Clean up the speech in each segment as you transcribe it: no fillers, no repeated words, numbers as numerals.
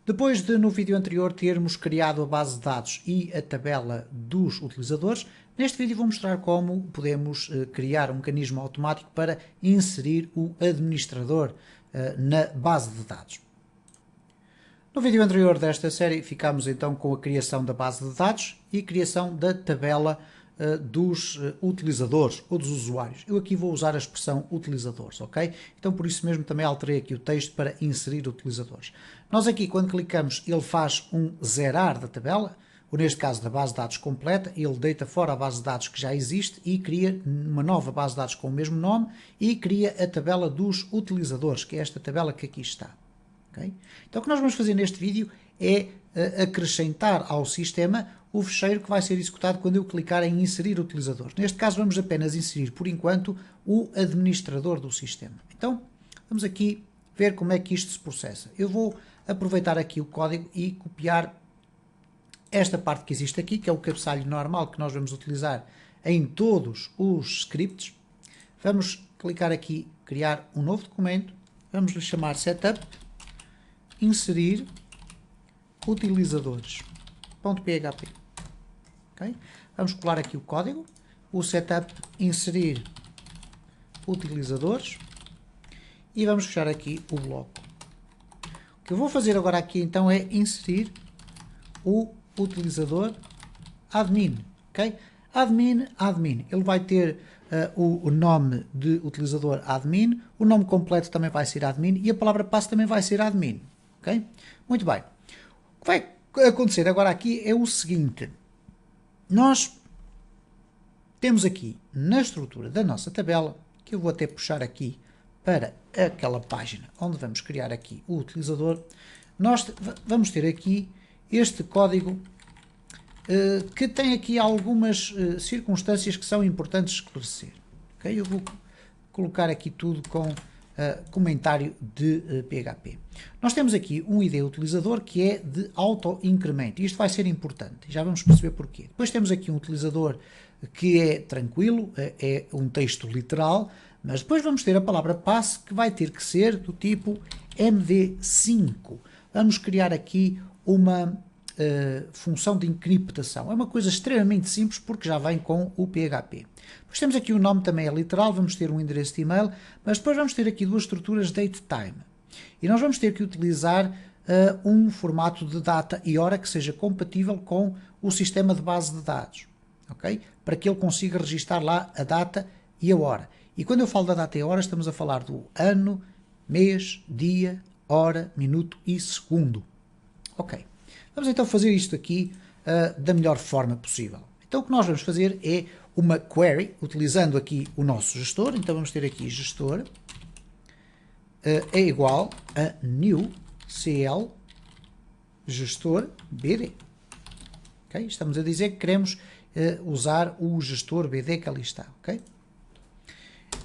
Depois de no vídeo anterior termos criado a base de dados e a tabela dos utilizadores, neste vídeo vou mostrar como podemos criar um mecanismo automático para inserir o administrador na base de dados. No vídeo anterior desta série ficámos então com a criação da base de dados e a criação da tabela dos utilizadores ou dos usuários. Eu aqui vou usar a expressão utilizadores, ok? Então por isso mesmo também alterei aqui o texto para inserir utilizadores. Nós aqui quando clicamos ele faz um zerar da tabela, ou neste caso da base de dados completa, ele deita fora a base de dados que já existe e cria uma nova base de dados com o mesmo nome e cria a tabela dos utilizadores, que é esta tabela que aqui está. Okay? Então o que nós vamos fazer neste vídeo é acrescentar ao sistema o fecheiro que vai ser executado quando eu clicar em inserir utilizadores. Neste caso vamos apenas inserir por enquanto o administrador do sistema. Então vamos aqui ver como é que isto se processa. Eu vou aproveitar aqui o código e copiar esta parte que existe aqui, que é o cabeçalho normal que nós vamos utilizar em todos os scripts. Vamos clicar aqui, criar um novo documento, vamos lhe chamar setup, inserir utilizadores.php. Okay? Vamos colar aqui o código, o setup inserir utilizadores e vamos fechar aqui o bloco. O que eu vou fazer agora aqui então é inserir o utilizador admin. Okay? Admin. Ele vai ter o nome de utilizador admin, o nome completo também vai ser admin e a palavra passe também vai ser admin. Okay? Muito bem. O que vai acontecer agora aqui é o seguinte. Nós temos aqui na estrutura da nossa tabela, que eu vou até puxar aqui para aquela página onde vamos criar aqui o utilizador, nós vamos ter aqui este código que tem aqui algumas circunstâncias que são importantes esclarecer. Okay? Eu vou colocar aqui tudo com comentário de PHP. Nós temos aqui um ID utilizador que é de auto-incremento. Isto vai ser importante, já vamos perceber porquê. Depois temos aqui um utilizador que é tranquilo, é um texto literal, mas depois vamos ter a palavra passe que vai ter que ser do tipo MD5. Vamos criar aqui uma função de encriptação. É uma coisa extremamente simples porque já vem com o PHP. Depois temos aqui o nome também é literal, vamos ter um endereço de e-mail, mas depois vamos ter aqui duas estruturas date-time. E nós vamos ter que utilizar um formato de data e hora que seja compatível com o sistema de base de dados, ok? Para que ele consiga registar lá a data e a hora. E quando eu falo da data e a hora, estamos a falar do ano, mês, dia, hora, minuto e segundo. Ok. Vamos então fazer isto aqui da melhor forma possível. Então o que nós vamos fazer é uma query, utilizando aqui o nosso gestor. Então vamos ter aqui gestor é igual a new cl gestor bd. Okay? Estamos a dizer que queremos usar o gestor bd que ali está. Okay?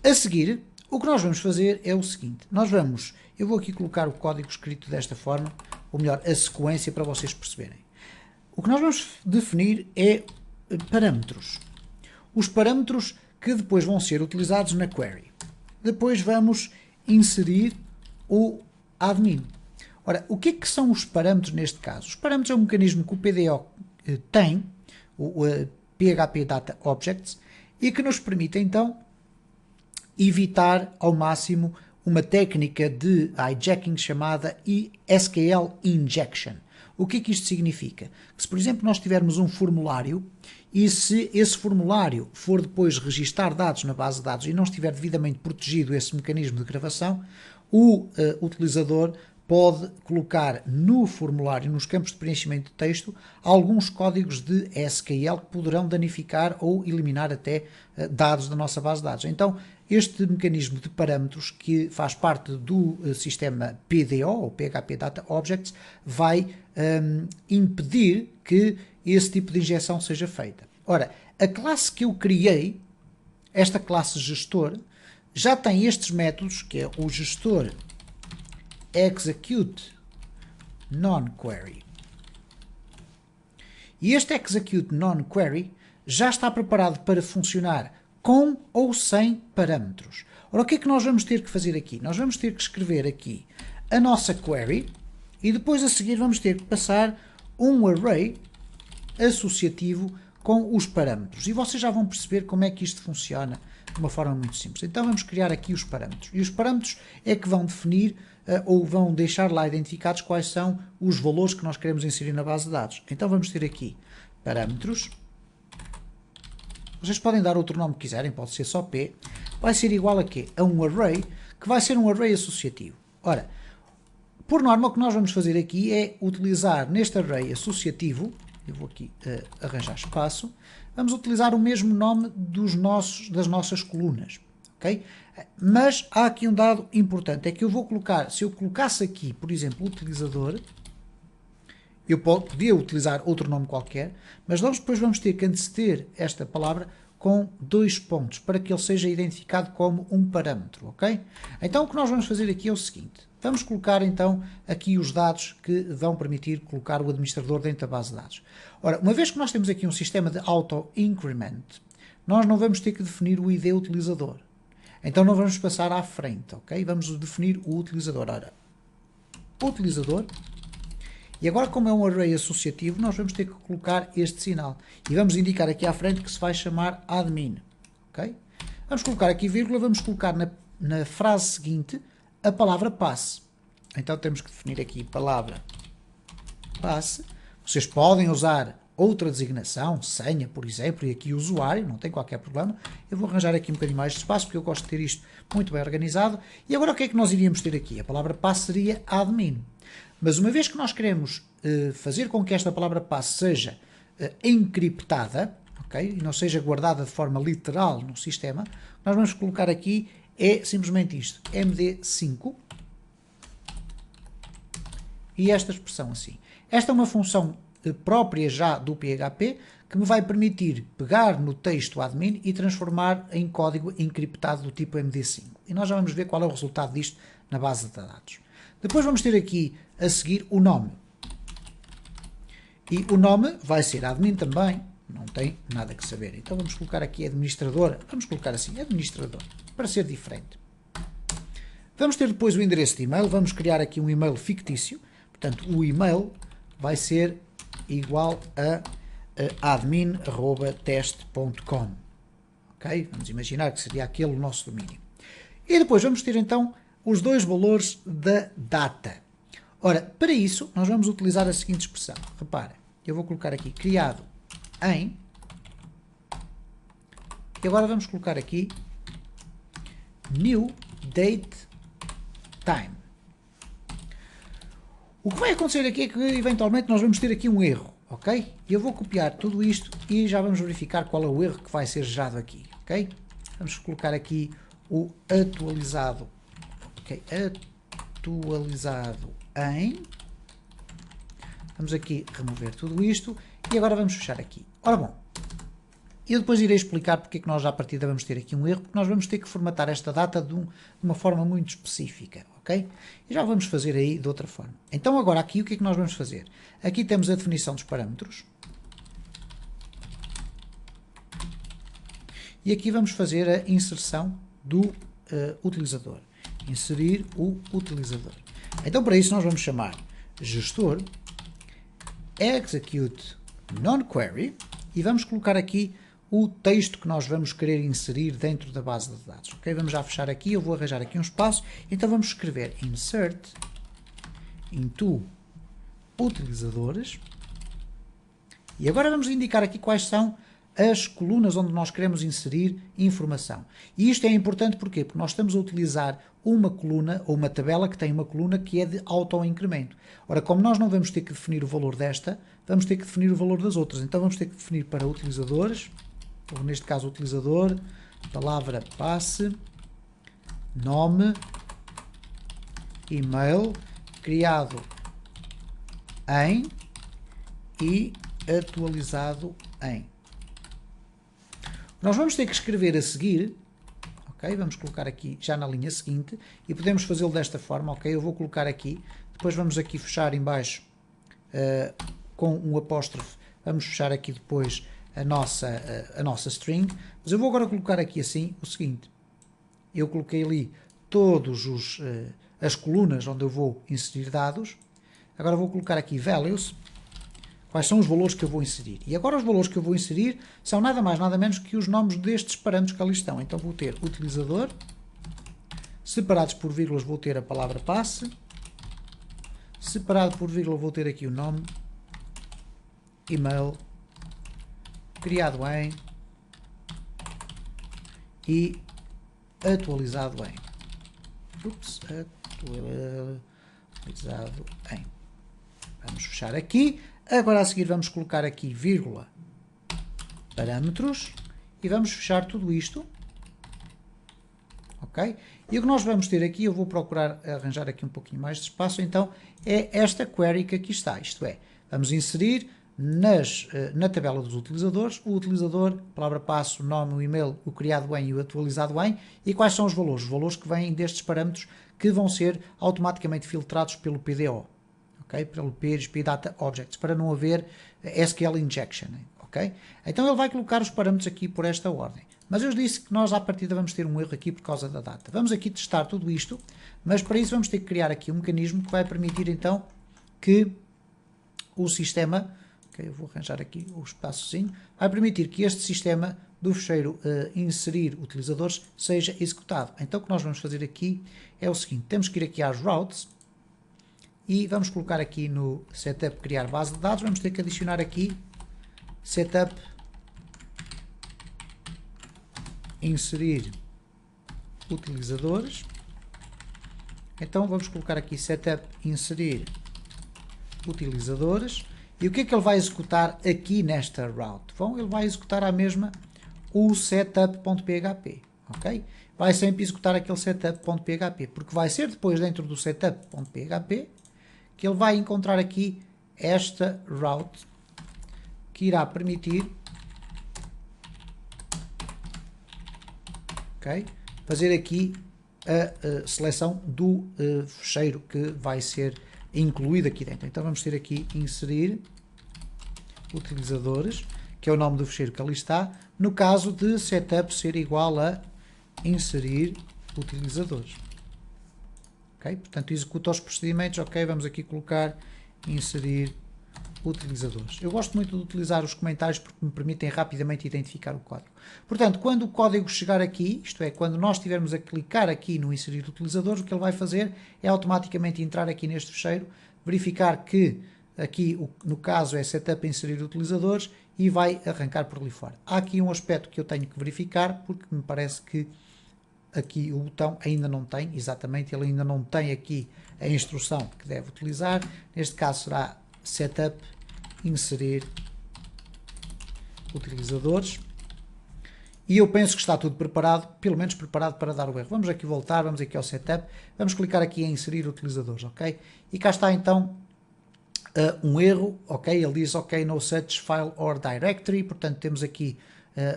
A seguir, o que nós vamos fazer é o seguinte. Eu vou aqui colocar o código escrito desta forma, ou melhor, a sequência para vocês perceberem. O que nós vamos definir é parâmetros. Os parâmetros que depois vão ser utilizados na query. Depois vamos inserir o admin. Ora, o que é que são os parâmetros neste caso? Os parâmetros é um mecanismo que o PDO tem, o PHP Data Objects, e que nos permite então evitar ao máximo uma técnica de hijacking chamada SQL Injection. O que é que isto significa? Que se, por exemplo, nós tivermos um formulário e se esse formulário for depois registar dados na base de dados e não estiver devidamente protegido esse mecanismo de gravação, o utilizador pode colocar no formulário, nos campos de preenchimento de texto, alguns códigos de SQL que poderão danificar ou eliminar até dados da nossa base de dados. Então, este mecanismo de parâmetros que faz parte do sistema PDO, ou PHP Data Objects, vai impedir que esse tipo de injeção seja feita. Ora, a classe que eu criei, esta classe gestor, já tem estes métodos, que é o gestor execute non-query. E este execute non-query já está preparado para funcionar com ou sem parâmetros. Ora, o que é que nós vamos ter que fazer aqui? Nós vamos ter que escrever aqui a nossa query E depois a seguir vamos ter que passar um array associativo com os parâmetros. E vocês já vão perceber como é que isto funciona de uma forma muito simples. Então vamos criar aqui os parâmetros. E os parâmetros é que vão definir ou vão deixar lá identificados quais são os valores que nós queremos inserir na base de dados. Então vamos ter aqui parâmetros. Vocês podem dar outro nome que quiserem, pode ser só P. Vai ser igual a quê? A um array, que vai ser um array associativo. Ora, por norma o que nós vamos fazer aqui é utilizar neste array associativo, eu vou aqui arranjar espaço, vamos utilizar o mesmo nome das nossas colunas. Okay? Mas há aqui um dado importante, é que eu vou colocar, se eu colocasse aqui, por exemplo, utilizador, eu podia utilizar outro nome qualquer, mas nós depois vamos ter que anteceder esta palavra com 2 pontos, para que ele seja identificado como um parâmetro, ok? Então o que nós vamos fazer aqui é o seguinte, vamos colocar então aqui os dados que vão permitir colocar o administrador dentro da base de dados. Ora, uma vez que nós temos aqui um sistema de auto-increment, nós não vamos ter que definir o ID utilizador. Então não vamos passar à frente, ok? Vamos definir o utilizador. Ora, o utilizador. E agora, como é um array associativo, nós vamos ter que colocar este sinal. E vamos indicar aqui à frente que se vai chamar admin. Okay? Vamos colocar aqui vírgula, vamos colocar na frase seguinte a palavra passe. Então temos que definir aqui palavra passe. Vocês podem usar outra designação, senha, por exemplo, e aqui usuário, não tem qualquer problema. Eu vou arranjar aqui um bocadinho mais de espaço, porque eu gosto de ter isto muito bem organizado. E agora o que é que nós iríamos ter aqui? A palavra passe seria admin. Mas uma vez que nós queremos fazer com que esta palavra passe seja encriptada, okay, e não seja guardada de forma literal no sistema, nós vamos colocar aqui é simplesmente isto, md5, e esta expressão assim. Esta é uma função própria já do PHP, que me vai permitir pegar no texto admin e transformar em código encriptado do tipo MD5. E nós já vamos ver qual é o resultado disto na base de dados. Depois vamos ter aqui a seguir o nome. E o nome vai ser admin também, não tem nada que saber. Então vamos colocar aqui administrador, vamos colocar assim, administrador, para ser diferente. Vamos ter depois o endereço de e-mail, vamos criar aqui um e-mail fictício. Portanto, o e-mail vai ser igual a admin@teste.com. Ok? Vamos imaginar que seria aquele o nosso domínio. E depois vamos ter então os dois valores da data. Ora, para isso, nós vamos utilizar a seguinte expressão. Repara, eu vou colocar aqui criado em, e agora vamos colocar aqui new date time. O que vai acontecer aqui é que, eventualmente, nós vamos ter aqui um erro, ok? E eu vou copiar tudo isto e já vamos verificar qual é o erro que vai ser gerado aqui, ok? Vamos colocar aqui o atualizado, ok? Atualizado em. Vamos aqui remover tudo isto e agora vamos fechar aqui. Ora bom, eu depois irei explicar porque é que nós à partida vamos ter aqui um erro, porque nós vamos ter que formatar esta data de uma forma muito específica, ok? E já vamos fazer aí de outra forma. Então agora aqui o que é que nós vamos fazer? Aqui temos a definição dos parâmetros. E aqui vamos fazer a inserção do utilizador. Inserir o utilizador. Então para isso nós vamos chamar gestor execute non-query e vamos colocar aqui o texto que nós vamos querer inserir dentro da base de dados. Ok? Vamos já fechar aqui, eu vou arranjar aqui um espaço, então vamos escrever insert into utilizadores e agora vamos indicar aqui quais são as colunas onde nós queremos inserir informação. E isto é importante porquê? Porque nós estamos a utilizar uma coluna ou uma tabela que tem uma coluna que é de auto-incremento. Ora, como nós não vamos ter que definir o valor desta, vamos ter que definir o valor das outras. Então vamos ter que definir para utilizadores, ou neste caso utilizador, palavra passe, nome, e-mail, criado em e atualizado em. Nós vamos ter que escrever a seguir, ok? Vamos colocar aqui já na linha seguinte e podemos fazê-lo desta forma, ok? Eu vou colocar aqui, depois vamos aqui fechar em baixo com um apóstrofe, vamos fechar aqui depois a nossa string, mas eu vou agora colocar aqui assim o seguinte, eu coloquei ali todos as colunas onde eu vou inserir dados, Agora vou colocar aqui values. Quais são os valores que eu vou inserir? E agora os valores que eu vou inserir são nada mais, nada menos que os nomes destes parâmetros que ali estão. Então vou ter utilizador, separados por vírgulas vou ter a palavra passe, separado por vírgula vou ter aqui o nome, e-mail, criado em e atualizado em. Atualizado em. Vamos fechar aqui. Agora a seguir vamos colocar aqui vírgula, parâmetros e vamos fechar tudo isto. Ok? E o que nós vamos ter aqui, eu vou procurar arranjar aqui um pouquinho mais de espaço, então é esta query que aqui está. Isto é, vamos inserir na tabela dos utilizadores, o utilizador, palavra passe, o nome, o e-mail, o criado em e o atualizado em, e quais são os valores? Os valores que vêm destes parâmetros que vão ser automaticamente filtrados pelo PDO, okay? Pelo PHP Data Objects, para não haver SQL injection. Okay? Então ele vai colocar os parâmetros aqui por esta ordem. Mas eu disse que nós à partida vamos ter um erro aqui por causa da data. Vamos aqui testar tudo isto, mas para isso vamos ter que criar aqui um mecanismo que vai permitir então que o sistema, okay, eu vou arranjar aqui o espaçozinho, vai permitir que este sistema do fecheiro inserir utilizadores seja executado. Então o que nós vamos fazer aqui é o seguinte, temos que ir aqui às routes e vamos colocar aqui no setup criar base de dados, vamos ter que adicionar aqui setup inserir utilizadores. Então vamos colocar aqui setup inserir utilizadores. E o que é que ele vai executar aqui nesta route? Bom, ele vai executar a mesma o setup.php, ok? Vai sempre executar aquele setup.php, porque vai ser depois dentro do setup.php que ele vai encontrar aqui esta route que irá permitir, okay, fazer aqui a seleção do fecheiro que vai ser incluído aqui dentro. Então vamos ter aqui inserir utilizadores, que é o nome do fecheiro que ali está, no caso de setup ser igual a inserir utilizadores. Okay? Portanto, executa os procedimentos, ok, vamos aqui colocar inserir utilizadores. Eu gosto muito de utilizar os comentários porque me permitem rapidamente identificar o código. Portanto, quando o código chegar aqui, isto é, quando nós estivermos a clicar aqui no inserir utilizadores, o que ele vai fazer é automaticamente entrar aqui neste fecheiro, verificar que aqui, no caso, é setup inserir utilizadores e vai arrancar por ali fora. Há aqui um aspecto que eu tenho que verificar porque me parece que aqui o botão ainda não tem, exatamente, ele ainda não tem aqui a instrução que deve utilizar. Neste caso será setup inserir utilizadores e eu penso que está tudo preparado, pelo menos preparado para dar o erro. Vamos aqui voltar, vamos aqui ao setup, vamos clicar aqui em inserir utilizadores, ok? E cá está então um erro, ok? Ele diz ok, no such file or directory, portanto temos aqui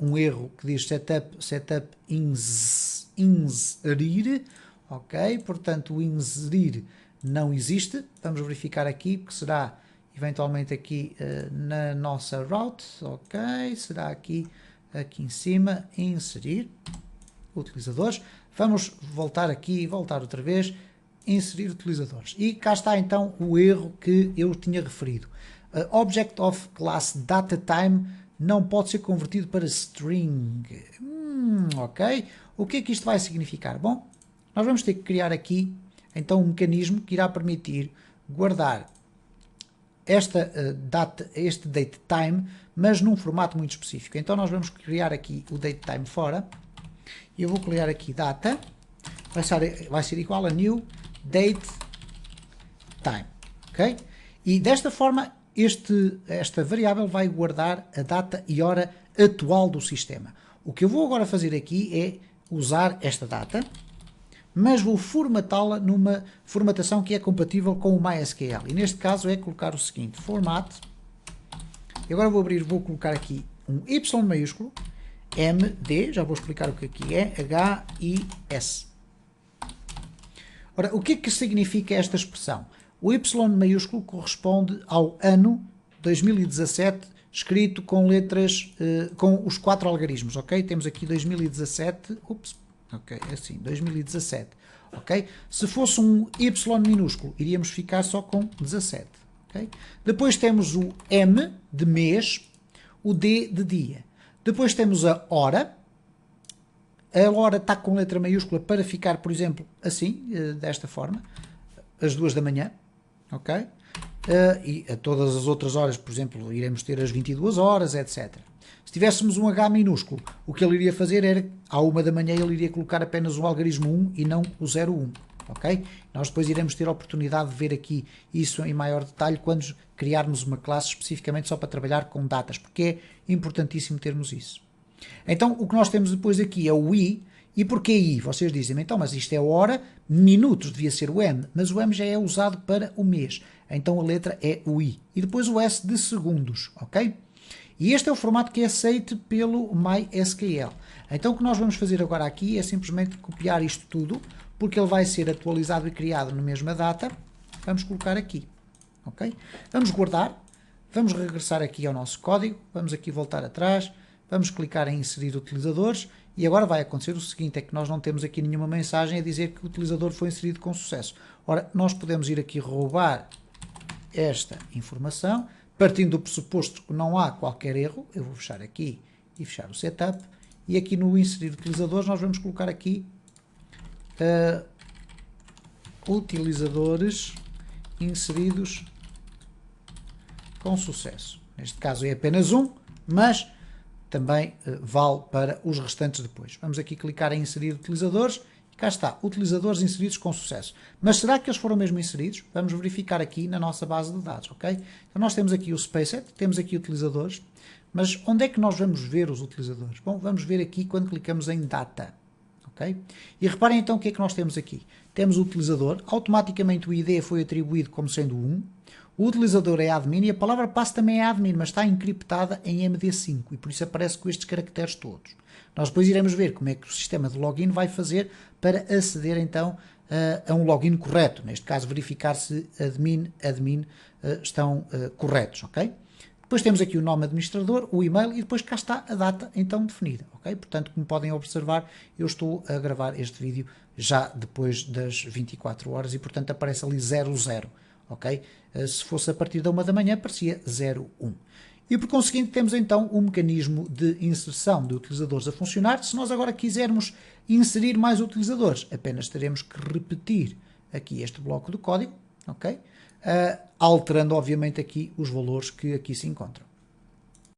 um erro que diz setup inserir, ok? Portanto o inserir não existe. Vamos verificar aqui, porque será eventualmente aqui na nossa route, ok? Será aqui em cima, inserir utilizadores. Vamos voltar aqui e voltar outra vez, inserir utilizadores. E cá está então o erro que eu tinha referido. Object of class DataTime não pode ser convertido para string. Ok? O que é que isto vai significar? Bom, nós vamos ter que criar aqui então um mecanismo que irá permitir guardar este datetime, mas num formato muito específico. Então nós vamos criar aqui o datetime fora. E eu vou criar aqui data, vai ser igual a new datetime. Ok? E desta forma esta variável vai guardar a data e hora atual do sistema. O que eu vou agora fazer aqui é usar esta data, mas vou formatá-la numa formatação que é compatível com o MySQL. E neste caso é colocar o seguinte, format, e agora vou colocar aqui um Y maiúsculo, MD, já vou explicar o que aqui é, HIS. Ora, o que é que significa esta expressão? O Y maiúsculo corresponde ao ano 2017, escrito com letras, com os 4 algarismos, ok? Temos aqui 2017, ok, assim, 2017. ok? Se fosse um Y minúsculo, iríamos ficar só com 17, ok? Depois temos o M de mês, o D de dia. Depois temos a hora. A hora está com letra maiúscula para ficar, por exemplo, assim, desta forma, às 2 da manhã, ok? E a todas as outras horas, por exemplo, iremos ter as 22 horas, etc. Se tivéssemos um H minúsculo, o que ele iria fazer era, à 1 da manhã, ele iria colocar apenas o algarismo 1 e não o 01, ok? Nós depois iremos ter a oportunidade de ver aqui isso em maior detalhe quando criarmos uma classe especificamente só para trabalhar com datas, porque é importantíssimo termos isso. Então, o que nós temos depois aqui é o I. E porquê I? Vocês dizem, então, mas isto é hora, minutos devia ser o M, mas o M já é usado para o mês. Então a letra é o I. E depois o S de segundos, ok? E este é o formato que é aceito pelo MySQL. Então o que nós vamos fazer agora aqui é simplesmente copiar isto tudo, porque ele vai ser atualizado e criado na mesma data. Vamos colocar aqui, ok? Vamos guardar, vamos regressar aqui ao nosso código, vamos aqui voltar atrás, vamos clicar em inserir utilizadores e agora vai acontecer o seguinte, é que nós não temos aqui nenhuma mensagem a dizer que o utilizador foi inserido com sucesso. Ora, nós podemos ir aqui roubar esta informação, partindo do pressuposto que não há qualquer erro. Eu vou fechar aqui e fechar o setup, e aqui no inserir utilizadores nós vamos colocar aqui utilizadores inseridos com sucesso. Neste caso é apenas um, mas também vale para os restantes depois. Vamos aqui clicar em inserir utilizadores. Cá está, utilizadores inseridos com sucesso. Mas será que eles foram mesmo inseridos? Vamos verificar aqui na nossa base de dados, ok? Então nós temos aqui o Spacet, temos aqui utilizadores, mas onde é que nós vamos ver os utilizadores? Bom, vamos ver aqui quando clicamos em Data, ok? E reparem então o que é que nós temos aqui. Temos o utilizador, automaticamente o ID foi atribuído como sendo 1, o utilizador é admin e a palavra passe também é admin, mas está encriptada em MD5 e por isso aparece com estes caracteres todos. Nós depois iremos ver como é que o sistema de login vai fazer para aceder então a um login correto. Neste caso verificar se admin estão corretos, ok? Depois temos aqui o nome administrador, o e-mail e depois cá está a data então definida, ok? Portanto, como podem observar, eu estou a gravar este vídeo já depois das 24 horas e portanto aparece ali 00, ok? Se fosse a partir da 1 da manhã aparecia 01. E por conseguinte temos então um mecanismo de inserção de utilizadores a funcionar. Se nós agora quisermos inserir mais utilizadores, apenas teremos que repetir aqui este bloco do código, ok? Alterando obviamente aqui os valores que aqui se encontram.